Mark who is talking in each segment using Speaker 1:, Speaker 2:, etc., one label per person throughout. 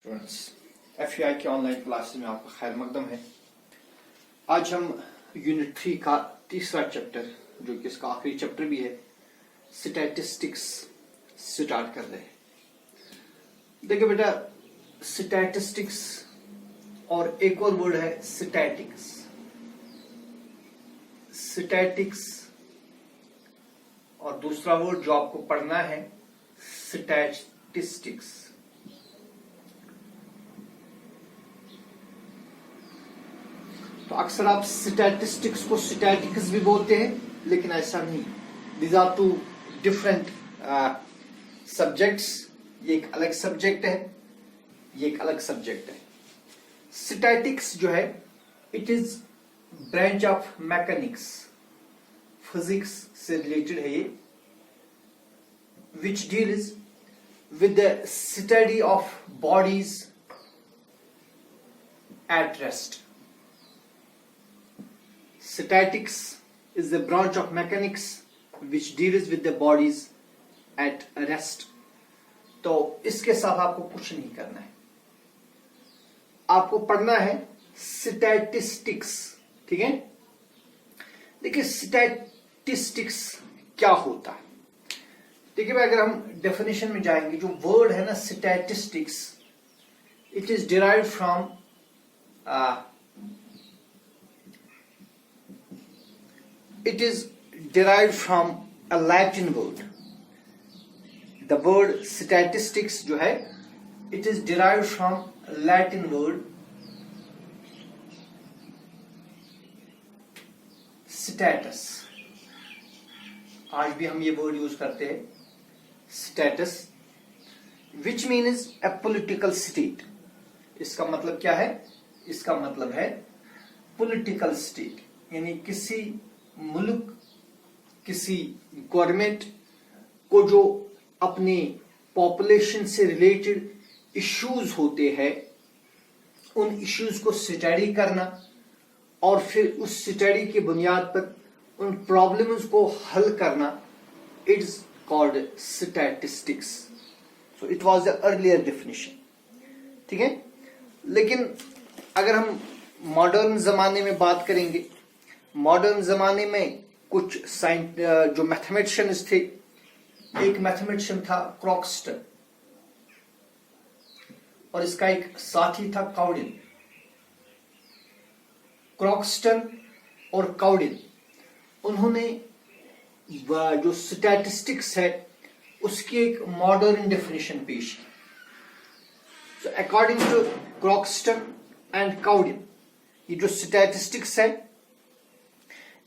Speaker 1: Students, FEI के online classes में आपका खैर मकदम है। आज हम यूनिट 3 का तीसरा चैप्टर, जो कि इसका आखिरी चैप्टर भी है, स्टैटिस्टिक्स स्टार्ट कर रहे हैं। देखिए बेटा, स्टैटिस्टिक्स और एक और वर्ड है स्टैटिक्स। स्टैटिक्स और दूसरा वर्ड जो आपको पढ़ना है स्टैटिस्टिक्स। तो अक्सर आप स्टैटिस्टिक्स को स्टैटिक्स भी बोलते हैं, लेकिन ऐसा नहीं। These are two different subjects. ये एक अलग सब्जेक्ट है, ये एक अलग सब्जेक्ट है। स्टैटिक्स जो है, it is branch of mechanics, physics से रिलेटेड है ये, which deals with the study of bodies at rest. Statics is the branch of mechanics which deals with the bodies at rest. तो इसके साथ आपको कुछ नहीं करना है, आपको पढ़ना है स्टैटिस्टिक्स। ठीक है। देखिए, स्टैटिस्टिक्स क्या होता है। देखिए भाई, अगर हम डेफिनेशन में जाएंगे, जो वर्ड है ना statistics, it is derived from a Latin word. The word statistics जो है, it is derived from Latin word status. आज भी हम ये वर्ड यूज करते हैं, status, which means A political state. इसका मतलब क्या है? इसका मतलब है पॉलिटिकल स्टेट, यानी किसी मुल्क, किसी गवर्नमेंट को जो अपनी पॉपुलेशन से रिलेटेड इश्यूज होते हैं, उन इश्यूज को स्टडी करना और फिर उस स्टडी की बुनियाद पर उन प्रॉब्लम्स को हल करना, it's called statistics. So it was the earlier definition. ठीक है। लेकिन अगर हम मॉडर्न जमाने में बात करेंगे, मॉडर्न जमाने में कुछ जो मैथमेटिशियंस थे, एक मैथमेटिशियन था क्रॉक्स्टन और इसका एक साथी था काउडिन। क्रॉक्स्टन और काउडिन, उन्होंने जो स्टैटिस्टिक्स है उसकी एक मॉडर्न डेफिनेशन पेश की। So according to Croxton and Cowden, ये जो स्टैटिस्टिक्स है,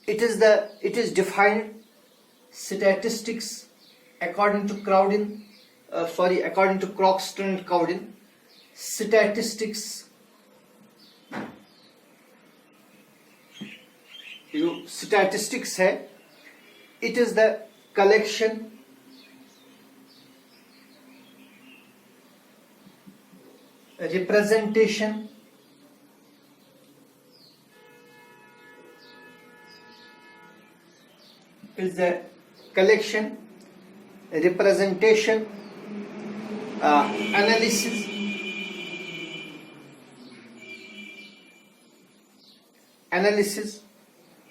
Speaker 1: it is defined statistics according to according to Croxton and Cowden. Statistics, जो स्टैटिस्टिक्स है, it is the collection, representation, is the collection, representation, analysis,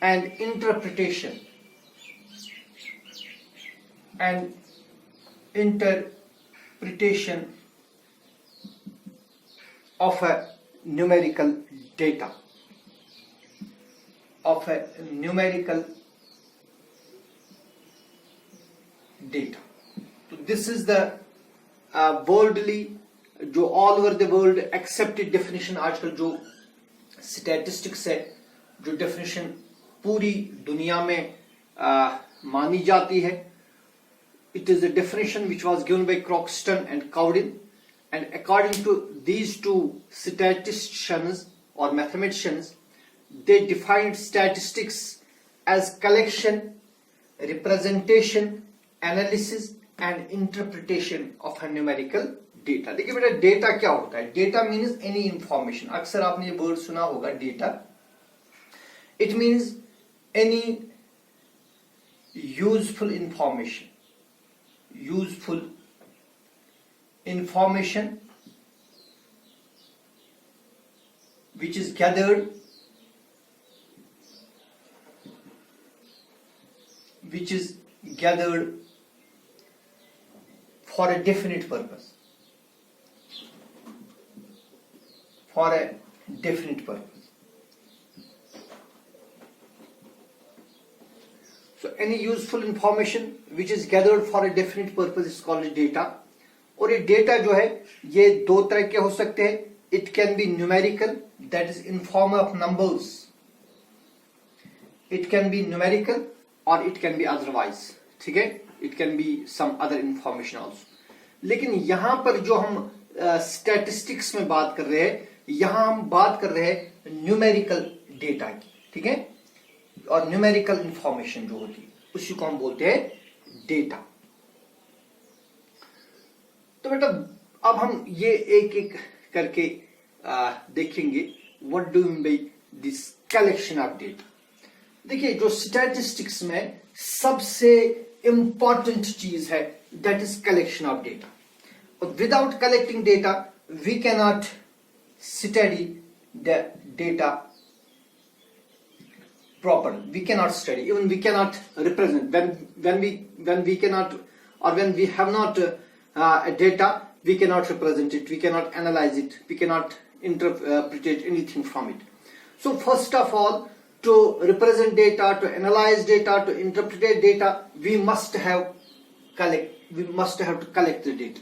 Speaker 1: and interpretation of a numerical data, So this is the worldly, जो all over the world accepted definition। आजकल जो statistics है, जो definition पूरी दुनिया में मानी जाती है, it is a definition which was given by Croxton and Cowden, and according to these two statisticians or mathematicians, they defined statistics as collection, representation, analysis and interpretation of a numerical data. देखिए बेटा, data क्या होता है? Data means any information. अक्सर आपने ये word सुना होगा, data. It means any useful information, useful information which is gathered for a definite purpose. So any useful information which is gathered for a definite purpose is called data. और ये data जो है ये दो तरह के हो सकते हैं. It can be numerical, that is in form of numbers. It can be numerical or it can be otherwise. ठीक है, it can be some other information also. लेकिन यहां पर जो हम स्टैटिस्टिक्स में बात कर रहे हैं, यहां हम बात कर रहे हैं न्यूमेरिकल डेटा की. ठीक है, और न्यूमेरिकल इंफॉर्मेशन जो होती है उसी को हम बोलते हैं डेटा. तो बेटा अब हम ये एक एक करके देखेंगे what do mean by this collection of data. देखिए जो स्टैटिस्टिक्स में सबसे इंपॉर्टेंट चीज है that is collection of data. Without collecting data we can not study the data properly. We cannot study, even we cannot represent. When we cannot, or when we have not data, we cannot represent it, we cannot analyze it, we cannot interpret anything from it. So first of all, to represent data, to analyze data, to interpret data, we must have to collect the data.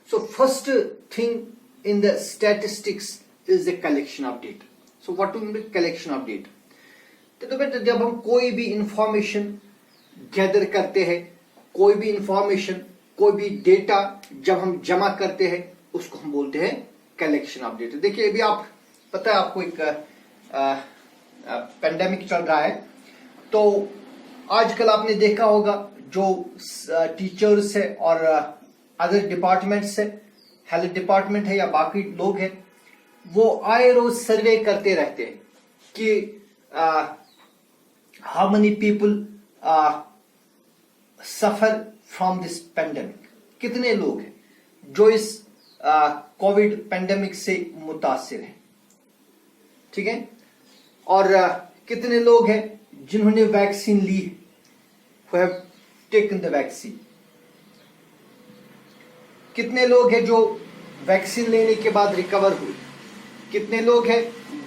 Speaker 1: So first thing in the statistics is the collection of data. So what do we mean by collection of data? तो बेटा जब हम कोई भी information gather करते हैं, कोई भी इंफॉर्मेशन, कोई भी डेटा जब हम जमा करते हैं उसको हम बोलते हैं कलेक्शन ऑफ डेटा. देखिए अभी आप पता है आपको एक पेंडेमिक चल रहा है, तो आजकल आपने देखा होगा जो टीचर्स है और अदर डिपार्टमेंट्स है, हेल्थ डिपार्टमेंट है या बाकी लोग हैं, वो आए रोज सर्वे करते रहते हैं कि how many people suffer from this pandemic. कितने लोग हैं जो इस कोविड पेंडेमिक से मुतासिर हैं. ठीक है, और कितने लोग हैं जिन्होंने वैक्सीन ली, who have taken the vaccine. कितने लोग हैं जो वैक्सीन लेने के बाद रिकवर हुए, कितने लोग हैं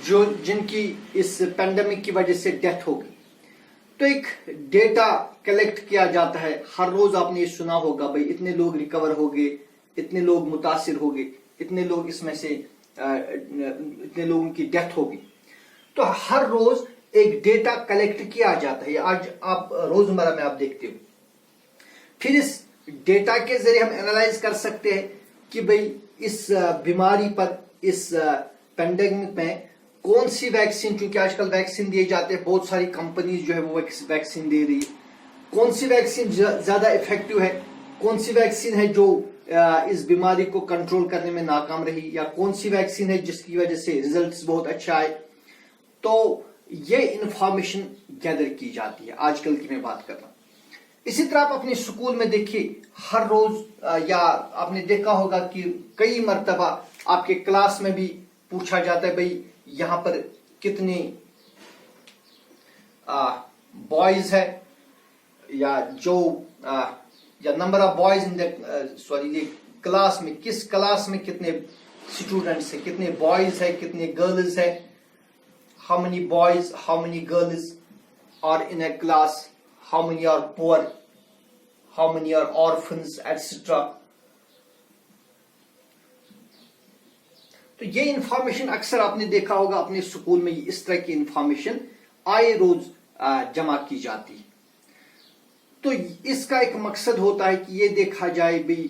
Speaker 1: जो जिनकी इस पेंडेमिक की वजह से डेथ हो गई. तो एक डेटा कलेक्ट किया जाता है. हर रोज आपने ये सुना होगा भाई इतने लोग रिकवर हो गए, इतने लोग मुतासिर हो गए, इतने लोग इसमें से इतने लोगों की डेथ हो गई. तो हर रोज एक डेटा कलेक्ट किया जाता है. आज आप रोजमर्रा में आप देखते हो. फिर इस डेटा के जरिए हम एनालाइज कर सकते हैं कि भाई इस बीमारी पर, इस पेंडेमिक में कौन सी वैक्सीन, क्योंकि आजकल वैक्सीन दिए जाते हैं, बहुत सारी कंपनीज जो है वो वैक्सीन दे रही है, कौन सी वैक्सीन ज्यादा इफेक्टिव है, कौन सी वैक्सीन है जो इस बीमारी को कंट्रोल करने में नाकाम रही, या कौन सी वैक्सीन है जिसकी वजह से रिजल्ट्स बहुत अच्छा आए. तो ये इंफॉर्मेशन गैदर की जाती है आजकल की मैं बात कर रहा हूं. इसी तरह आप अपने स्कूल में देखिए, हर रोज या आपने देखा होगा कि कई मर्तबा आपके क्लास में भी पूछा जाता है भाई यहां पर कितने बॉयज है, या जो या number of boys in the class में, किस क्लास में कितने स्टूडेंट्स है, कितने बॉयज है, कितने गर्ल्स है, how many boys, how many girls are in a class, how many are poor, how many are orphans etcetera. तो ये इंफॉर्मेशन अक्सर आपने देखा होगा अपने स्कूल में, इस तरह की इंफॉर्मेशन आए रोज जमा की जाती है. तो इसका एक मकसद होता है कि ये देखा जाए भाई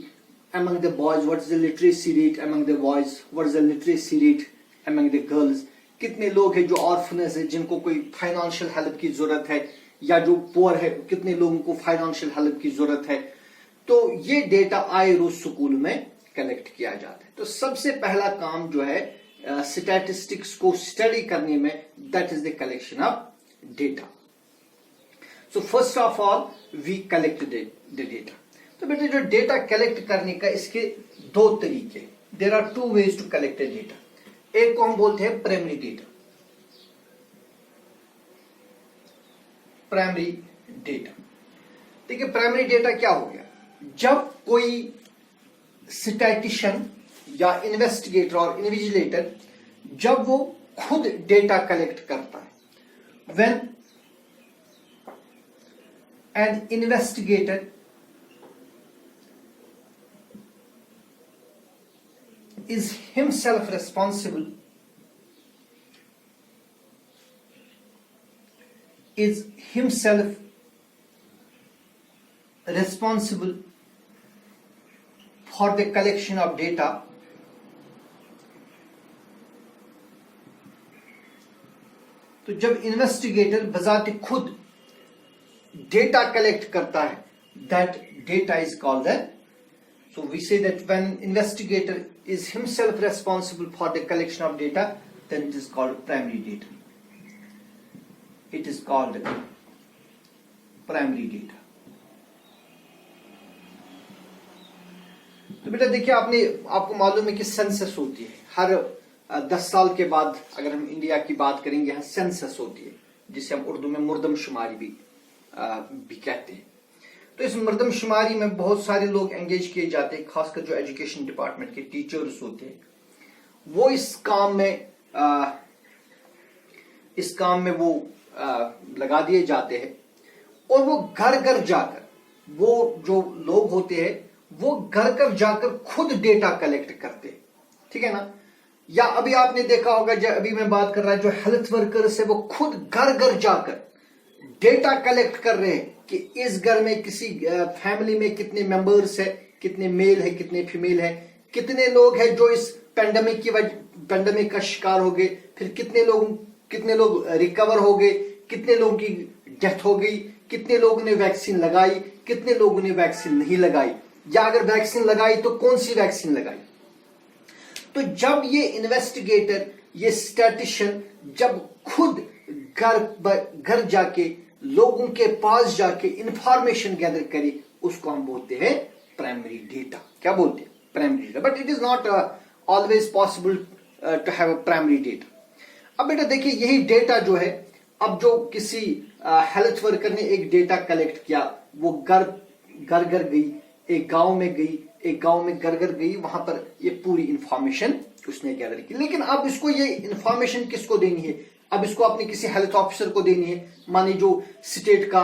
Speaker 1: among the boys what is the literacy rate, among the boys what is the literacy rate, among the girls कितने लोग हैं जो ऑर्फनस है, जिनको कोई फाइनेंशियल हेल्प की जरूरत है, या जो पुअर है कितने लोगों को फाइनेंशियल हेल्प की जरूरत है. तो ये डेटा आए रोज स्कूल में कलेक्ट किया जाता है. तो सबसे पहला काम जो है स्टैटिस्टिक्स को स्टडी करने में, that is the collection of data. So first of all we collect the data. तो बेटे जो डेटा कलेक्ट करने का इसके दो तरीके, there are two ways to collect the data. एक को हम बोलते हैं प्राइमरी डेटा। प्राइमरी डेटा, देखिए प्राइमरी डेटा क्या हो गया, जब कोई स्टैटिशियन या इन्वेस्टिगेटर और इन्विजिलेटर जब वो खुद डेटा कलेक्ट करता है, when an investigator is himself responsible, is himself responsible for the collection of data, तो जब इन्वेस्टिगेटर बजाते खुद डेटा कलेक्ट करता है, that data is called the, so we say that when investigator is himself responsible for the collection of data, then it is called primary data. It is called primary data. तो बेटा देखिए, आपको मालूम है कि census होती है हर 10 साल के बाद। अगर हम इंडिया की बात करेंगे, यहाँ सेंसस होती है जिसे हम उर्दू में मुर्दमशुमारी भी कहते हैं। तो इस मर्दमशुमारी में बहुत सारे लोग एंगेज किए जाते हैं, खासकर जो एजुकेशन डिपार्टमेंट के टीचर्स होते हैं, वो इस काम में वो लगा दिए जाते हैं। और वो घर घर जाकर, वो जो लोग होते हैं वो घर घर जाकर खुद डेटा कलेक्ट करते हैं, ठीक है ना। या अभी आपने देखा होगा, जो अभी मैं बात कर रहा हूं, जो हेल्थ वर्कर्स है वो खुद घर घर जाकर डेटा कलेक्ट कर रहे हैं कि इस घर में किसी फैमिली में कितने मेंबर्स है, कितने मेल है, कितने फीमेल है, कितने लोग हैं जो इस पेंडेमिक का शिकार हो गए, फिर कितने लोग रिकवर हो गए, कितने लोगों की डेथ हो गई, कितने लोगों ने वैक्सीन लगाई, कितने लोगों ने वैक्सीन नहीं लगाई, या अगर वैक्सीन लगाई तो कौन सी वैक्सीन लगाई। तो जब ये इन्वेस्टिगेटर, ये स्टैटिशियन जब खुद घर जाके लोगों के पास जाके इंफॉर्मेशन गैदर करी, उसको हम बोलते हैं प्राइमरी डेटा। क्या बोलते हैं? Primary data. But it is not always possible to have a primary data. अब बेटा देखिए, यही डेटा जो है, अब जो किसी हेल्थ वर्कर ने एक डेटा कलेक्ट किया, वो घर गई, एक गांव में गई, एक गांव में घर गई, वहां पर ये पूरी इंफॉर्मेशन उसने गैदर की। लेकिन अब इसको ये इंफॉर्मेशन किसको देनी है? अब इसको अपने किसी हेल्थ ऑफिसर को देनी है, माने जो स्टेट का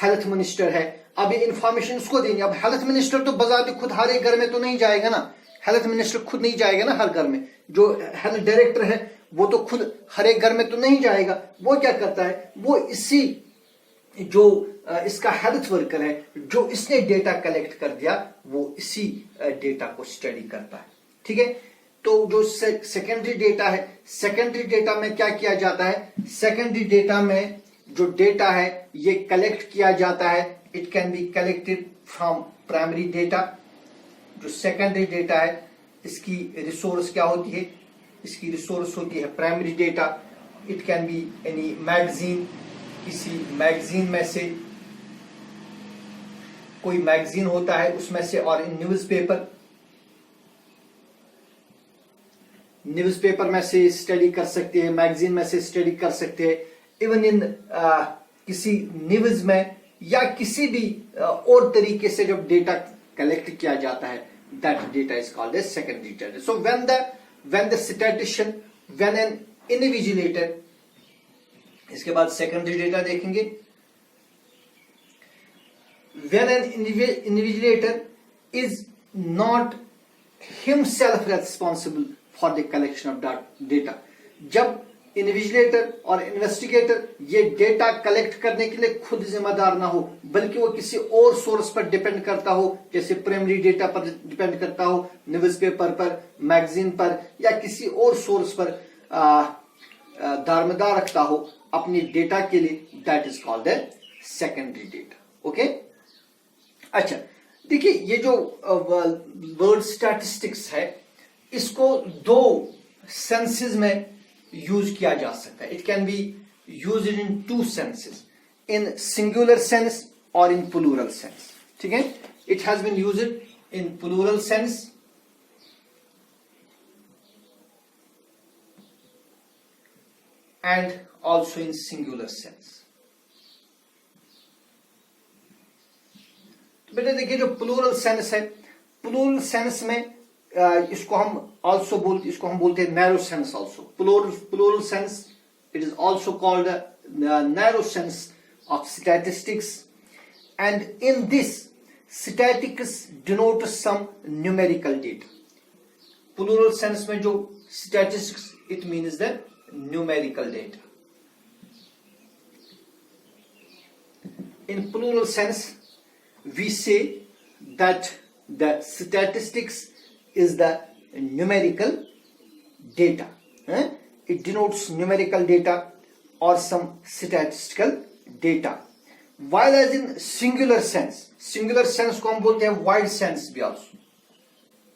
Speaker 1: हेल्थ मिनिस्टर है, अब ये इंफॉर्मेशन उसको देनी है। अब हेल्थ मिनिस्टर तो बजाते खुद हर एक घर में तो नहीं जाएगा ना, हेल्थ मिनिस्टर खुद नहीं जाएगा ना हर घर में। जो हेल्थ डायरेक्टर है वो तो खुद हर एक घर में तो नहीं जाएगा। वो क्या करता है, वो इसी जो इसका हेल्थ वर्कर है, जो इसने डेटा कलेक्ट कर दिया, वो इसी डेटा को स्टडी करता है, ठीक है। तो जो सेकेंडरी डेटा है, सेकेंडरी डेटा में क्या किया जाता है? सेकेंडरी डेटा में जो डेटा है ये कलेक्ट किया जाता है, it can be collected from primary data. जो सेकेंडरी डेटा है इसकी रिसोर्स क्या होती है? इसकी रिसोर्स होती है primary data. It can be any magazine, किसी मैगजीन में से, कोई मैगजीन होता है उसमें से, और इन न्यूज़पेपर में से स्टडी कर सकते हैं, मैगजीन में से स्टडी कर सकते हैं, इवन इन किसी न्यूज में या किसी भी और तरीके से जब डेटा कलेक्ट किया जाता है, that data is called as secondary data. So when the statistician, when an invigilator, इसके बाद सेकेंडरी डेटा देखेंगे। When an invigilator is not himself responsible for the collection of data, जब इन्विजिलेटर और investigator ये data collect करने के लिए खुद जिम्मेदार ना हो, बल्कि वो किसी और सोर्स पर डिपेंड करता हो, जैसे प्राइमरी डेटा पर डिपेंड करता हो, न्यूज़पेपर पर, मैगजीन पर, या किसी और सोर्स पर दारोमदार रखता हो अपनी डेटा के लिए, that is called the secondary data. Okay, अच्छा देखिए, ये जो वर्ड स्टैटिस्टिक्स है, इसको दो सेंसेस में यूज किया जा सकता है। It can be use in two senses, in singular sense और इन प्लूरल सेंस, ठीक है। It has been used in plural sense and also in singular sense. तो बेटा देखिए जो प्लूरल सेंस है, प्लूरल सेंस में इसको हम बोलते हैं narrow sense also. Plural sense, it is also called the narrow sense of statistics, and in this statistics denotes some numerical data. Plural sense में जो statistics, it means the numerical data. In plural sense, we say that the statistics is the numerical data. It denotes numerical data or some statistical data. While as in singular sense को हम बोलते हैं wide sense भी also.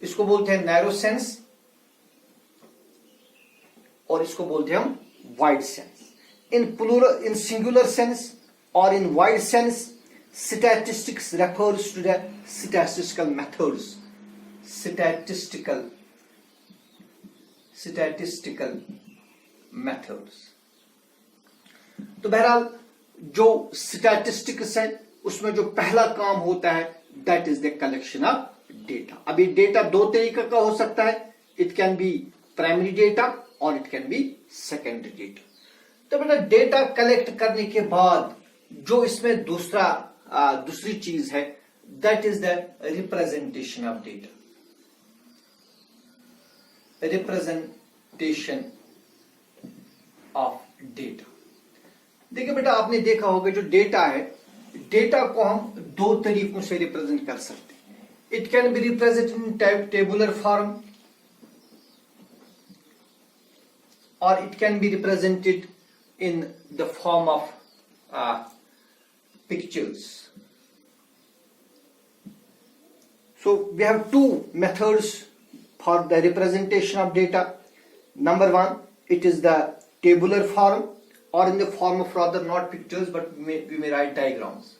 Speaker 1: इसको बोलते हैं narrow sense और इसको बोलते हैं हम wide sense. In singular sense or in wide sense, statistics refers to the statistical methods. Statistical methods. तो बहरहाल जो स्टैटिस्टिक्स है उसमें जो पहला काम होता है that is the collection of data. अभी डेटा दो तरीके का हो सकता है. It can be primary data और it can be secondary data. तो बेटा डेटा कलेक्ट करने के बाद जो इसमें दूसरी चीज है that is the representation of data. Representation of data. देखिए बेटा आपने देखा होगा जो डेटा है, डेटा को हम दो तरीकों से रिप्रेजेंट कर सकते हैं. It can be represented in tabular form और it can be represented in the form of pictures. So we have two methods for the representation of data. Number one, it is the tabular form or in the form of rather not pictures but we may write diagrams.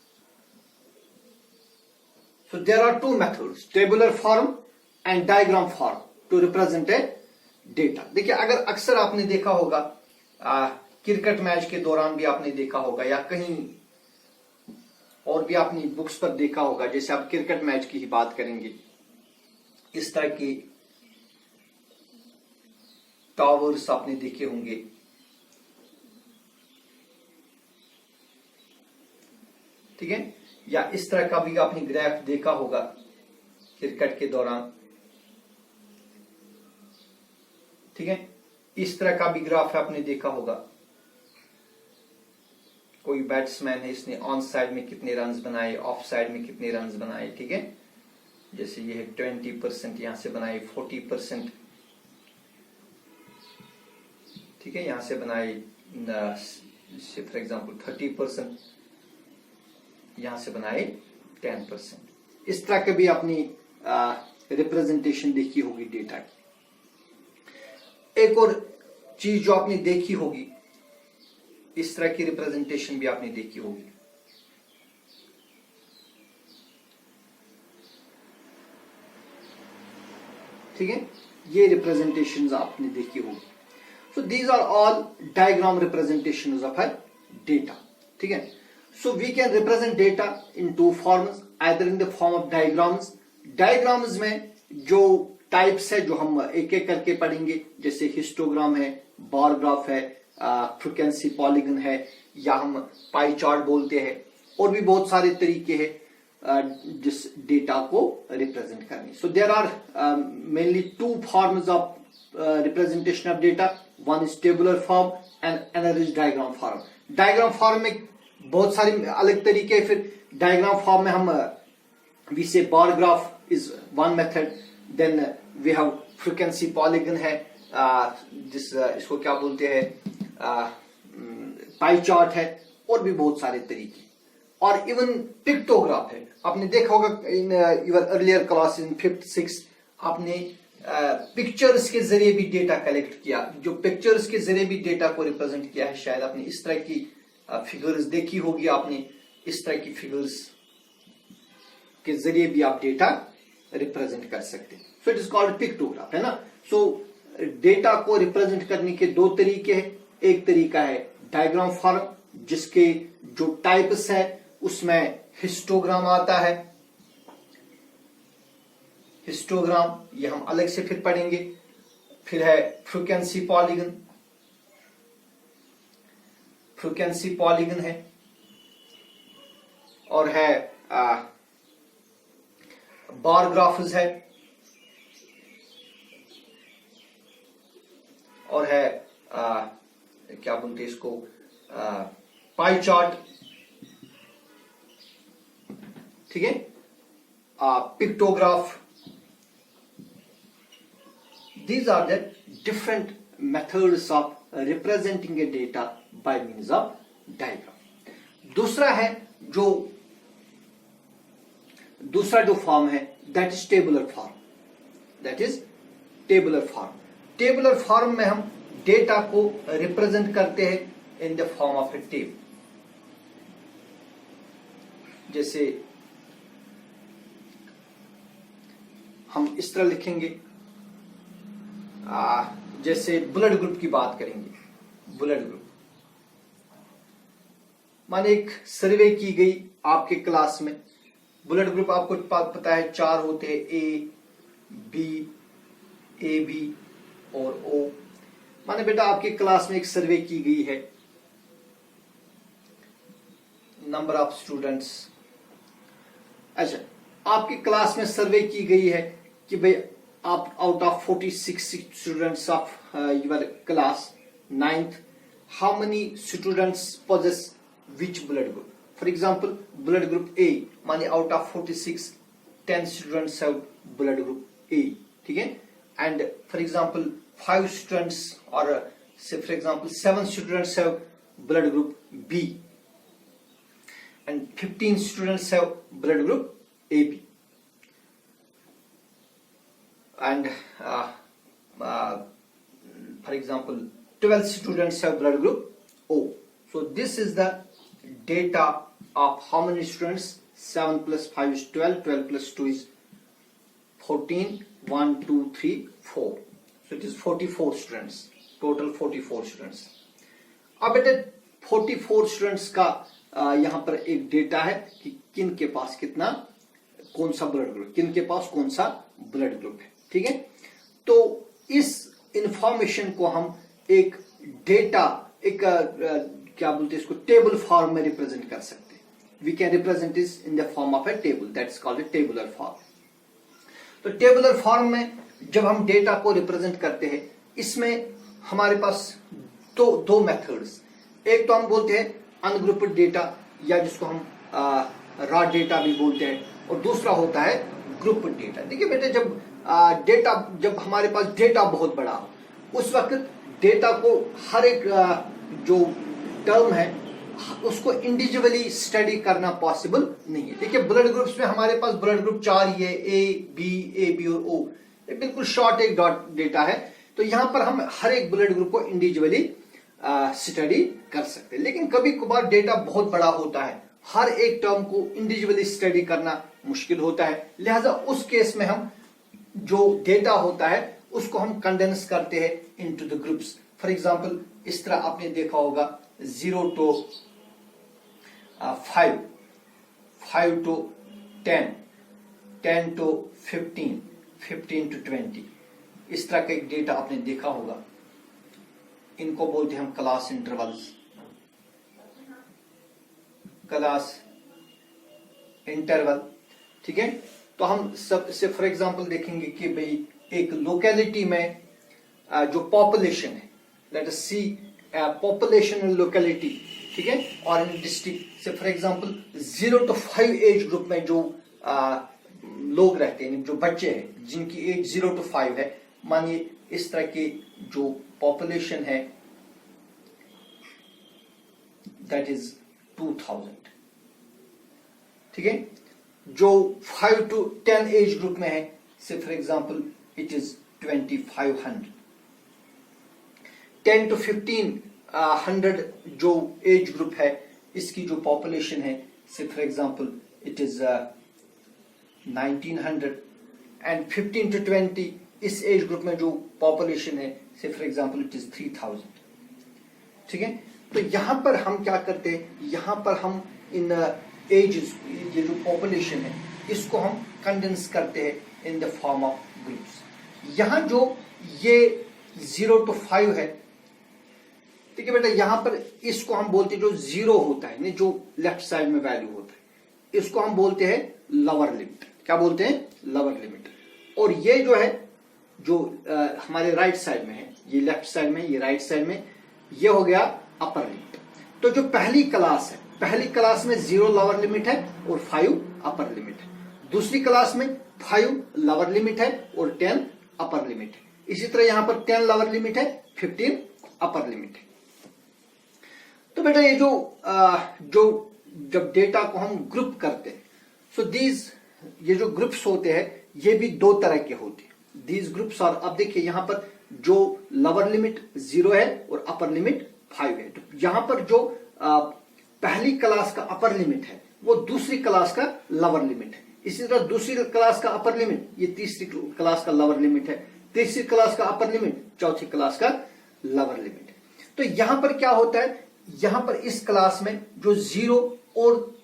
Speaker 1: So there are two methods, tabular form and diagram form to represent a data. देखिए अगर अक्सर आपने देखा होगा cricket match के दौरान भी आपने देखा होगा या कहीं और भी आपने बुक्स पर देखा होगा, जैसे आप क्रिकेट मैच की ही बात करेंगे, इस तरह के टावर्स आपने देखे होंगे. ठीक है, या इस तरह का भी आपने ग्राफ देखा होगा क्रिकेट के दौरान. ठीक है, इस तरह का भी ग्राफ आपने देखा होगा. कोई बैट्समैन है, इसने ऑन साइड में कितने रन्स बनाए, ऑफ साइड में कितने रन्स बनाए. ठीक है, जैसे ये है 20% यहां से बनाए, 40%. ठीक है, यहां से बनाए फॉर एग्जांपल 30%, यहां से बनाए 10%. इस तरह के भी अपनी रिप्रेजेंटेशन देखी होगी डेटा की. एक और चीज जो आपने देखी होगी, इस तरह की रिप्रेजेंटेशन भी आपने देखी होगी. ठीक है, ये रिप्रेजेंटेशंस आपने देखी होगी. So these are all diagram representations of a data. ठीक है, so we can represent data in two forms, either in the form of diagrams. Diagrams में जो टाइप्स है जो हम एक एक करके पढ़ेंगे, जैसे हिस्टोग्राम है, बार ग्राफ है, फ्रीक्वेंसी पॉलीगन है, या हम पाई चार्ट बोलते हैं, और भी बहुत सारे तरीके हैं जिस डेटा को रिप्रेजेंट करने. So there are mainly two forms of representation of data. One is tabular form and another is diagram form. Diagram form में बहुत सारे अलग तरीके हैं. फिर डायग्राम फॉर्म में हम we say bar graph is one method, then we have frequency polygon है, इसको क्या बोलते हैं, पाई चार्ट है, और भी बहुत सारे तरीके. और इवन पिक्टोग्राफ है. आपने देखा होगा in your earlier class in 5th 6th आपने पिक्चर्स के जरिए भी डेटा कलेक्ट किया. जो पिक्चर्स के जरिए भी डेटा को रिप्रेजेंट किया है, शायद आपने इस तरह की फिगर्स देखी होगी. आपने इस तरह की फिगर्स के जरिए भी आप डेटा रिप्रेजेंट कर सकते हैं. So it is called pictograph, है ना. सो डेटा को रिप्रेजेंट करने के दो तरीके हैं. एक तरीका है डायग्राम फॉर्म, जिसके जो टाइप्स है उसमें हिस्टोग्राम आता है। हिस्टोग्राम ये हम अलग से फिर पढ़ेंगे। फिर है फ्रीक्वेंसी पॉलीगन, फ्रीक्वेंसी पॉलीगन है, और है बार ग्राफ्स है, और है क्या बोलते हैं इसको, पाई चार्ट, ठीक है, pictograph. These are the different methods of representing a data by means of diagram. दूसरा जो फॉर्म है that is tabular form. That is tabular form. Tabular form में हम डेटा को रिप्रेजेंट करते हैं in the form of a table. जैसे हम इस तरह लिखेंगे, जैसे ब्लड ग्रुप की बात करेंगे। ब्लड ग्रुप माने एक सर्वे की गई आपके क्लास में। ब्लड ग्रुप आपको पता है 4 होते हैं, ए बी और ओ। माने बेटा आपके क्लास में एक सर्वे की गई है, नंबर ऑफ स्टूडेंट्स। अच्छा, आपकी क्लास में सर्वे की गई है कि भाई आप out of 46 students of your class 9th, how many students possess which blood group? For example, blood group A, माने out of 46 10 students have blood group A, ठीक है। And for example 5 students or say for example 7 students have blood group B, and 15 students have blood group AB. And for example 12 students have blood group O. So this is the data of how many students. 7 plus 5 is 12, 12 plus 2 is 14, 1 2 3 4, so it is 44 students, total 44 students. अब बेटे 44 students का यहाँ पर एक data है कि किन के पास कितना, कौन सा ब्लड ग्रुप, किन के पास कौन सा ब्लड ग्रुप है, ठीक है। तो इस इंफॉर्मेशन को हम एक डेटा, एक क्या बोलते हैं इसको, टेबल फॉर्म में रिप्रेजेंट कर सकते हैं। We can represent this in the form of a table, that's called a tabular form. तो टेबुलर फॉर्म में जब हम डेटा को रिप्रेजेंट करते हैं, इसमें हमारे पास दो मेथड्स, एक तो हम बोलते हैं अनग्रुप्ड डेटा, या जिसको हम रॉ डेटा भी बोलते हैं, और दूसरा होता है ग्रुप डेटा। देखिए बेटे, जब हमारे पास डेटा बहुत बड़ा हो, उस वक्त डेटा को हर एक जो टर्म है उसको इंडिविजुअली स्टडी करना पॉसिबल नहीं है। देखिए ब्लड ग्रुप्स में हमारे पास ब्लड ग्रुप 4 ही है, ए बी और ओ, ये बिल्कुल शॉर्ट एक डॉट डेटा है। तो यहां पर हम हर एक ब्लड ग्रुप को इंडिविजुअली स्टडी कर सकते हैं। लेकिन कभी कभार डेटा बहुत बड़ा होता है, हर एक टर्म को इंडिविजुअली स्टडी करना मुश्किल होता है, लिहाजा उस केस में हम जो डेटा होता है उसको हम कंडेंस करते हैं into the groups. For example इस तरह आपने देखा होगा 0 to 5, 5 to 10, 10 to 15, 15 to 20, इस तरह का एक डेटा आपने देखा होगा। इनको बोलते हैं हम क्लास इंटरवल्स, क्लास इंटरवल, ठीक है। तो हम सबसे फॉर एग्जांपल देखेंगे कि भाई एक लोकेलिटी में जो पॉपुलेशन है, let us see population in locality, ठीक है, और इन डिस्ट्रिक्ट से for example 0 to 5 age group में जो लोग रहते हैं, जो बच्चे हैं जिनकी एज 0 to 5 है, मानिए इस तरह की जो पॉपुलेशन है दैट इज 2000, ठीक है। जो 5 to 10 एज ग्रुप में है, से for example it is 2500। 10 to 1500 जो एज ग्रुप है, इसकी जो पॉपुलेशन है, से for example it is 1900। And 15 to 20 इस एज ग्रुप में जो पॉपुलेशन है, से फॉर एग्जांपल इट इज 3000। ठीक है। तो यहां पर हम क्या करते हैं, यहां पर हम इन एजेस, ये जो पॉपुलेशन है इसको हम कंडेंस करते हैं इन द फॉर्म ऑफ ग्रुप्स। यहां जो ये 0 to 5 है, ठीक है बेटा, यहां पर इसको हम बोलते हैं जो 0 होता है, जो लेफ्ट साइड में वैल्यू होता है, इसको हम बोलते हैं लोअर लिमिट। क्या बोलते हैं? Lower limit. और ये जो है जो हमारे राइट साइड में है, ये लेफ्ट साइड में, ये राइट साइड में, ये हो गया अपर लिमिट। तो जो पहली क्लास है, पहली क्लास में 0 लोअर लिमिट है और 5 अपर लिमिट है। दूसरी क्लास में 5 लोअर लिमिट है और 10 अपर लिमिट है। इसी तरह यहां पर 10 लोअर लिमिट है, 15 अपर लिमिट है। तो बेटा ये जो जब डेटा को हम ग्रुप करते हैं, सो ये जो ग्रुप्स होते हैं ये भी दो तरह के होते हैं। दीज ग्रुप्स आर, अब देखिए यहां पर जो लोअर लिमिट 0 है और अपर लिमिट 5 है। तो यहां पर जो पहली क्लास का अपर लिमिट है वो दूसरी क्लास का लोअर लिमिट है। इसी तरह दूसरी क्लास का अपर लिमिट ये तीसरी क्लास का लोअर लिमिट है, तीसरी क्लास का अपर लिमिट चौथी क्लास का लोअर लिमिट है। तो यहां पर क्या होता है, यहां पर इस क्लास में जो 0 और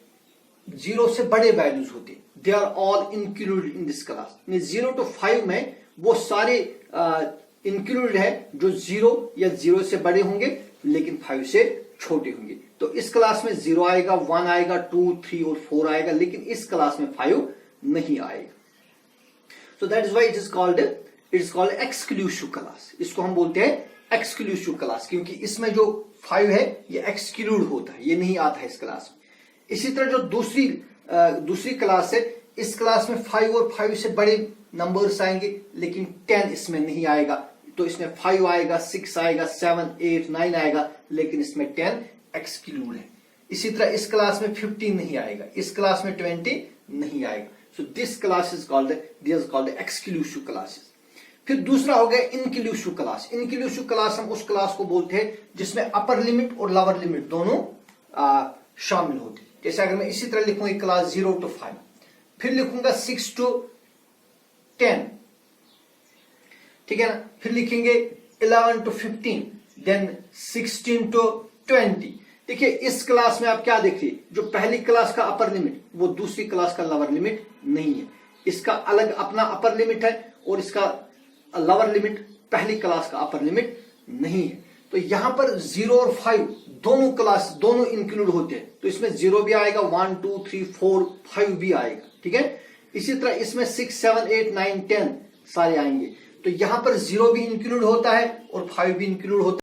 Speaker 1: 0 से बड़े वैल्यूज होते हैं, they are all included in this class. 0 to 5 में वो सारे इंक्लूडेड है जो 0 या 0 से बड़े होंगे लेकिन 5 से छोटे होंगे। तो इस क्लास में 0 आएगा, 1 आएगा, 2, 3 और 4 आएगा, लेकिन इस क्लास में 5 नहीं आएगा। So that is why it is called exclusive class. इसको हम बोलते हैं एक्सक्लूसिव क्लास, क्योंकि इसमें जो 5 है ये एक्सक्लूड होता है, ये नहीं आता है इस क्लास में। इसी तरह जो दूसरी क्लास है, इस क्लास में 5 और 5 से बड़े नंबर्स आएंगे लेकिन 10 इसमें नहीं आएगा। तो इसमें 5 आएगा, 6 आएगा, 7, 8, 9 आएगा, लेकिन इसमें 10 एक्सक्लूड है। इसी तरह इस क्लास में 15 नहीं आएगा, इस क्लास में 20 नहीं आएगा। So this class is called exclusive classes. फिर दूसरा हो गया इंक्लूसिव क्लास। इंक्लूसिव क्लास हम उस क्लास को बोलते हैं जिसमें अपर लिमिट और लोअर लिमिट दोनों शामिल होती है। जैसे अगर मैं इसी तरह लिखूंगा क्लास 0 to 5, फिर लिखूंगा 6 to 10, ठीक है ना, फिर लिखेंगे 11 to 15, देन 16 to 20। देखिए इस क्लास में आप क्या देखिए, जो पहली क्लास का अपर लिमिट वो दूसरी क्लास का लोअर लिमिट नहीं है, इसका अलग अपना अपर लिमिट है और इसका लोअर लिमिट पहली क्लास का अपर लिमिट नहीं है। तो यहां पर 0 और 5 दोनों इंक्लूड होते हैं, तो इसमें 0 भी आएगा, 1, 2, 3, 4, 5 भी आएगा, ठीक है। इसी तरह इसमें 6, 7, 8, 9, 10 सारे आएंगे। तो यहां पर 0 भी इंक्लूड होता है और 5 भी इंक्लूड होता है।